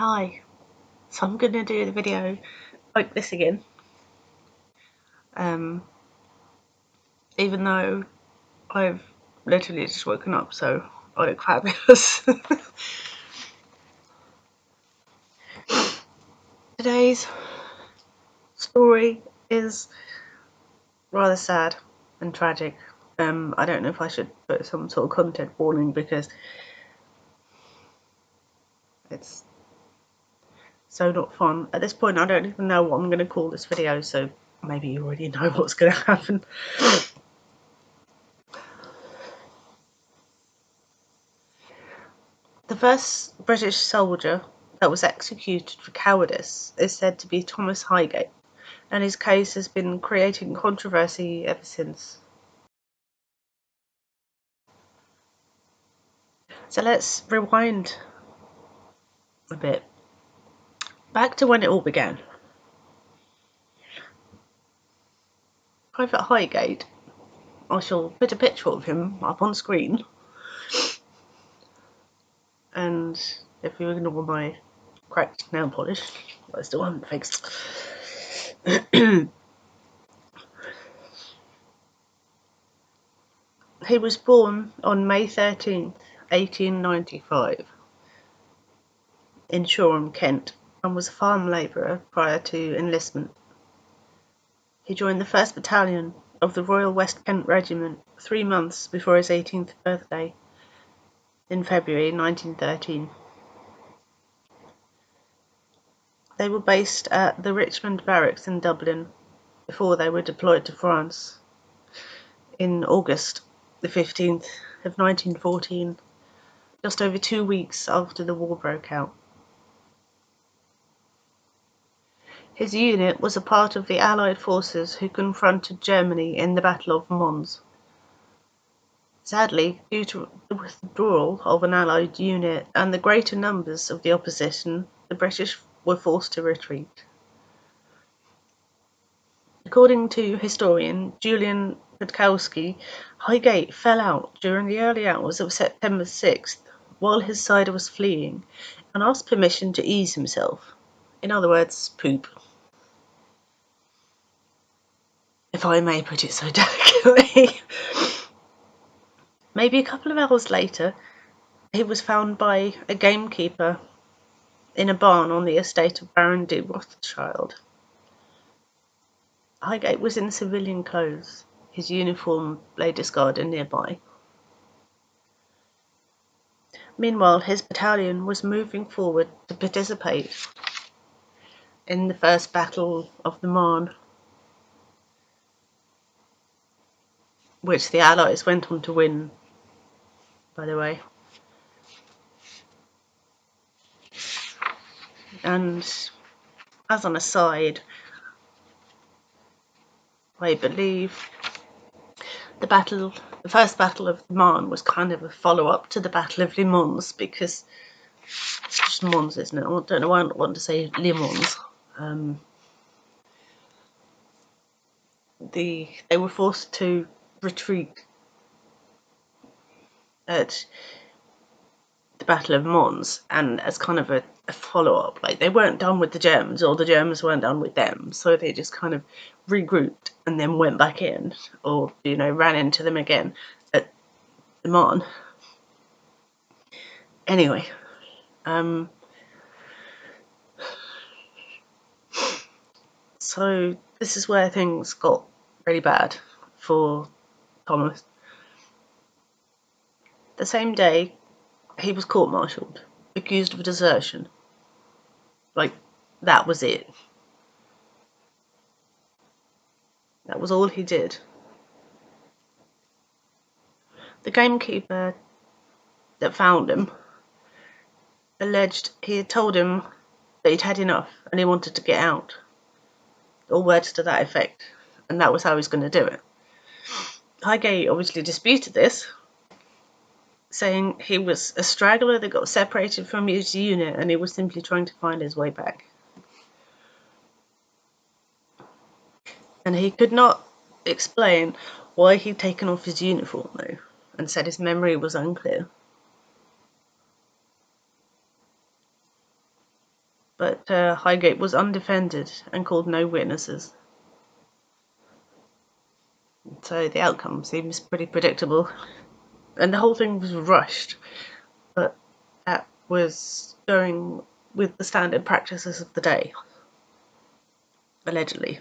Hi, so I'm going to do the video like this again, even though I've literally just woken up, so I look fabulous. Today's story is rather sad and tragic. I don't know if I should put some sort of content warning because it's so not fun. At this point I don't even know what I'm going to call this video, so maybe you already know what's going to happen. The first British soldier that was executed for cowardice is said to be Thomas Highgate, and his case has been creating controversy ever since. So let's rewind a bit, back to when it all began. Private Highgate, I shall put a picture of him up on screen, and if you ignore my cracked nail polish, I still haven't fixed. He was born on May 13th, 1895, in Shoreham, Kent, and was a farm labourer prior to enlistment. He joined the 1st Battalion of the Royal West Kent Regiment 3 months before his 18th birthday, in February 1913. They were based at the Richmond Barracks in Dublin before they were deployed to France in August the 15th of 1914, just over 2 weeks after the war broke out. His unit was a part of the Allied forces who confronted Germany in the Battle of Mons. Sadly, due to the withdrawal of an Allied unit and the greater numbers of the opposition, the British were forced to retreat. According to historian Julian Podkowski, Highgate fell out during the early hours of September 6th while his side was fleeing and asked permission to ease himself. In other words, poop. If I may put it so delicately. Maybe a couple of hours later, he was found by a gamekeeper in a barn on the estate of Baron de Rothschild. Highgate was in civilian clothes. His uniform lay discarded nearby. Meanwhile, his battalion was moving forward to participate in the First Battle of the Marne, which the Allies went on to win, by the way. And as an aside, I believe the First Battle of the Marne was kind of a follow-up to the Battle of Le Mans, because it's just Mons, isn't it? I don't know why I want to say Le Mans. They were forced to retreat at the Battle of Mons, and as kind of a follow-up, like they weren't done with the Germans, or the Germans weren't done with them, so they just kind of regrouped and then went back in, or ran into them again at the Marne. Anyway, so this is where things got really bad for Thomas. The same day, he was court-martialed, accused of desertion. Like, that was it. That was all he did. The gamekeeper that found him alleged he had told him that he'd had enough and he wanted to get out, or words to that effect, and that was how he was going to do it. Highgate obviously disputed this, saying he was a straggler that got separated from his unit and he was simply trying to find his way back. And he could not explain why he'd taken off his uniform, though, and said his memory was unclear. but Highgate was undefended and called no witnesses. So the outcome seems pretty predictable. And the whole thing was rushed, but that was going with the standard practices of the day, allegedly.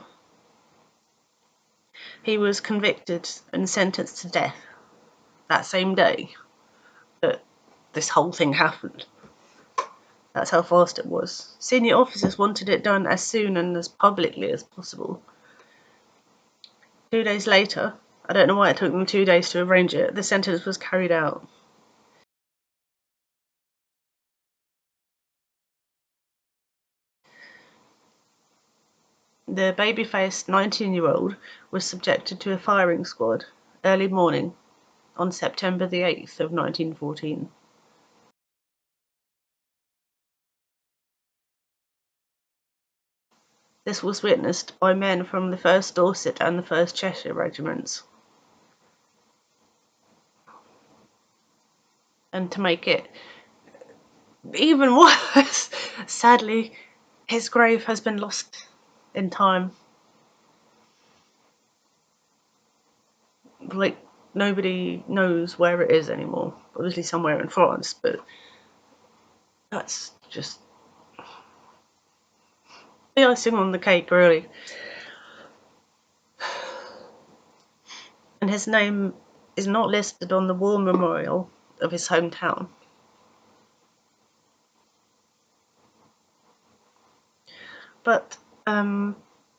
He was convicted and sentenced to death that same day that this whole thing happened. That's how fast it was. Senior officers wanted it done as soon and as publicly as possible. 2 days later, I don't know why it took them 2 days to arrange it, the sentence was carried out. The baby-faced 19-year-old was subjected to a firing squad early morning on September the 8th of 1914. This was witnessed by men from the 1st Dorset and the 1st Cheshire regiments. And to make it even worse, sadly, his grave has been lost in time. Like, nobody knows where it is anymore. Obviously somewhere in France, but that's just the icing on the cake, really. And his name is not listed on the war memorial of his hometown. But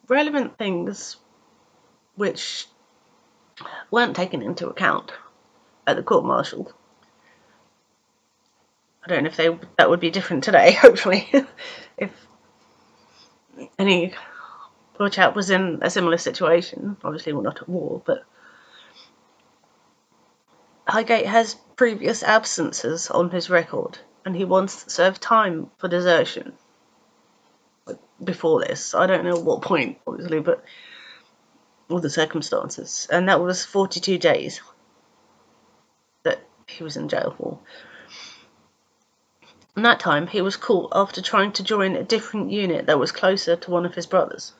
relevant things which weren't taken into account at the court-martial. I don't know if that would be different today, hopefully, if any poor chap was in a similar situation. Obviously we're not at war, but Highgate has previous absences on his record, and he once served time for desertion. Before this, I don't know what point, obviously, but all the circumstances, and that was 42 days that he was in jail for. And that time he was caught after trying to join a different unit that was closer to one of his brothers.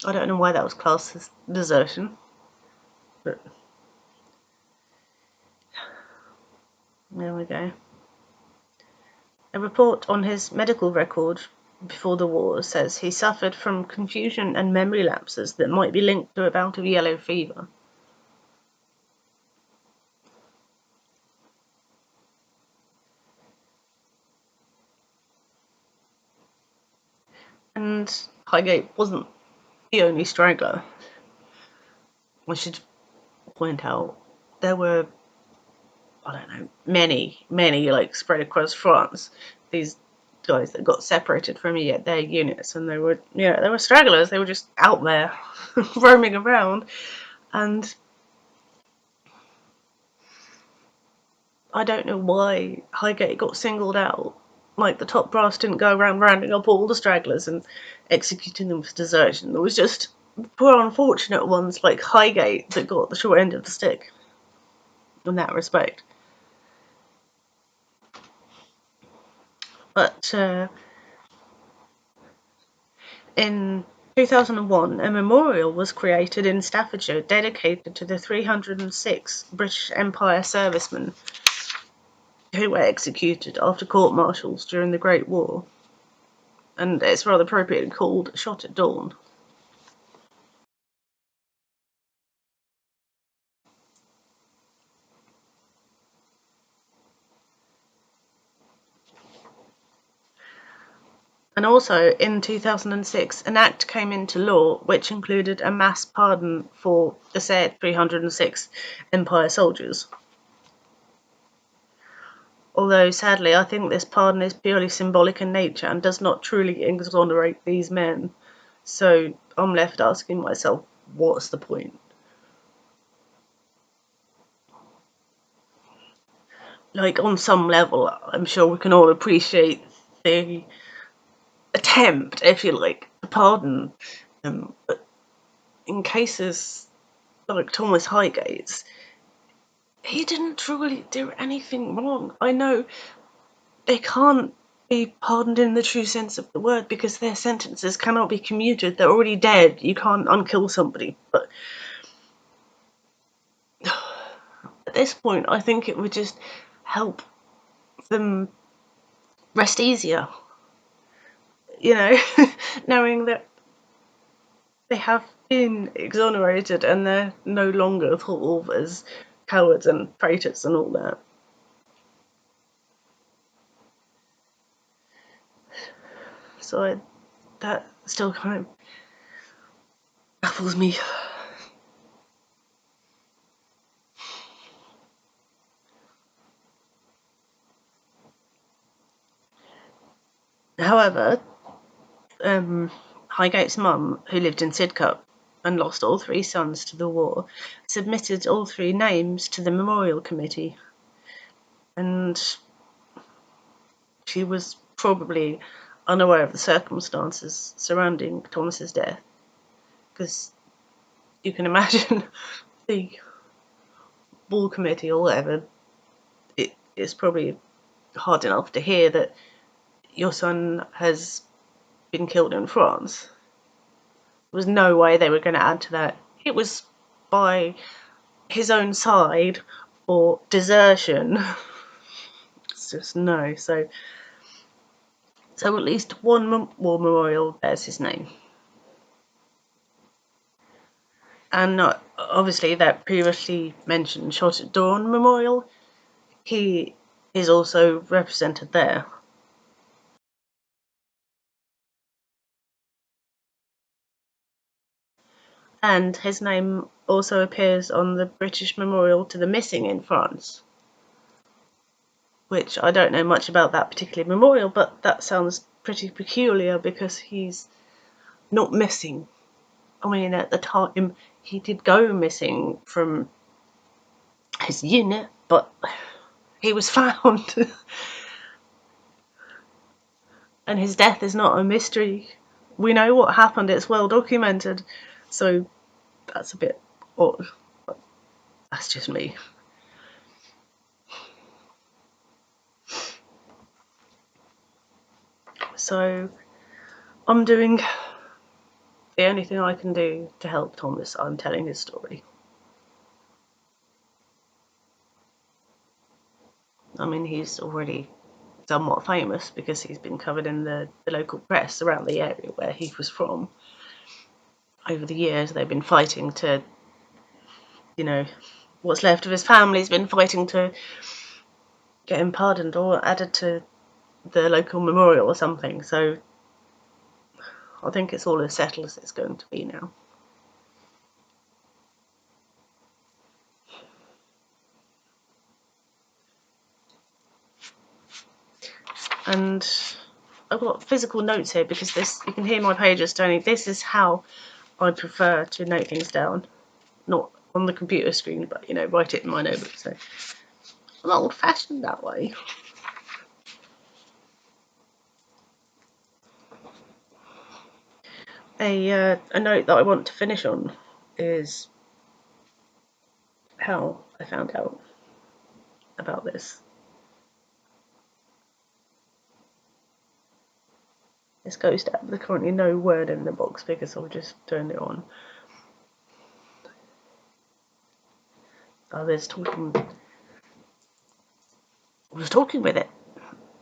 I don't know why that was classed as desertion, but there we go. A report on his medical record before the war says he suffered from confusion and memory lapses that might be linked to a bout of yellow fever. And Highgate wasn't the only straggler. I should point out there were, I don't know, many, like spread across France. These guys that got separated from their units, and they were stragglers. They were just out there roaming around, and I don't know why Highgate got singled out. Like, the top brass didn't go around rounding up all the stragglers and executing them for desertion. There was just poor unfortunate ones like Highgate that got the short end of the stick in that respect. But in 2001, a memorial was created in Staffordshire dedicated to the 306 British Empire servicemen who were executed after court-martials during the Great War. And it's rather appropriately called Shot at Dawn. And also, in 2006, an act came into law which included a mass pardon for the said 306 Empire soldiers. Although, sadly, I think this pardon is purely symbolic in nature and does not truly exonerate these men. So I'm left asking myself, what's the point? Like, on some level, I'm sure we can all appreciate the attempt, if you like, to pardon them. But in cases like Thomas Highgate's, he didn't truly do anything wrong. I know they can't be pardoned in the true sense of the word because their sentences cannot be commuted. They're already dead. You can't unkill somebody. But at this point, I think it would just help them rest easier. You know, knowing that they have been exonerated and they're no longer thought of as cowards and traitors and all that. So that still kind of baffles me. However, Highgate's mum, who lived in Sidcup and lost all three sons to the war, submitted all three names to the memorial committee. And she was probably unaware of the circumstances surrounding Thomas's death, because you can imagine the war committee or whatever, it is probably hard enough to hear that your son has been killed in France. There was no way they were going to add to that. It was by his own side or desertion. It's just no. So at least one war memorial bears his name. And obviously that previously mentioned Shot at Dawn Memorial, he is also represented there. And his name also appears on the British Memorial to the Missing in France, which I don't know much about that particular memorial, but that sounds pretty peculiar because he's not missing. I mean, at the time, he did go missing from his unit, but he was found. And his death is not a mystery. We know what happened, it's well documented. So that's a bit odd. But that's just me. So I'm doing the only thing I can do to help Thomas. I'm telling his story. I mean, he's already somewhat famous because he's been covered in the local press around the area where he was from. Over the years, they've been fighting to, what's left of his family's been fighting to get him pardoned or added to the local memorial or something. So I think it's all as settled as it's going to be now. And I've got physical notes here because you can hear my pages turning. This is how I prefer to note things down. Not on the computer screen, but write it in my notebook. So I'm old fashioned that way. A note that I want to finish on is how I found out about this. This ghost app. There's currently no word in the box because I've just turned it on. I was talking with it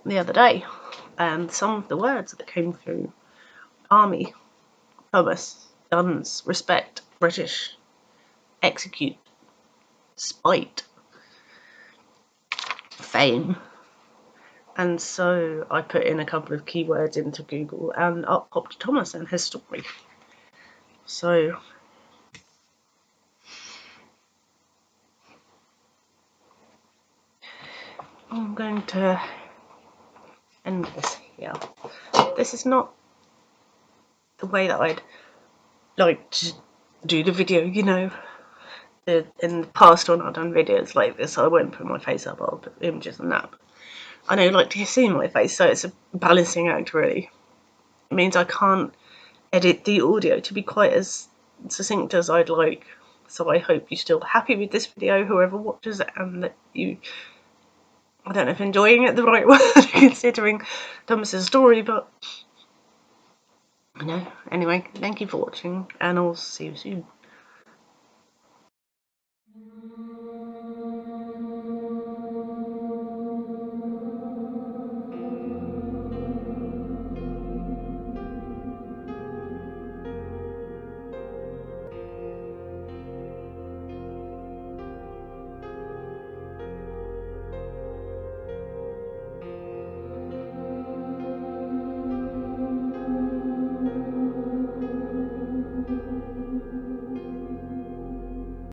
the other day, and some of the words that came through: army, Thomas, guns, respect, British, execute, spite, fame. And so I put in a couple of keywords into Google and up popped Thomas and his story. So I'm going to end this here. This is not the way that I'd like to do the video, in the past when I've done videos like this, I won't put my face up, I'll put images and that. I know you like to see my face, so it's a balancing act, really. It means I can't edit the audio to be quite as succinct as I'd like. So I hope you're still happy with this video, whoever watches it, and that you, I don't know if enjoying it the right word considering Thomas's story, but you know, anyway, thank you for watching, and I'll see you soon.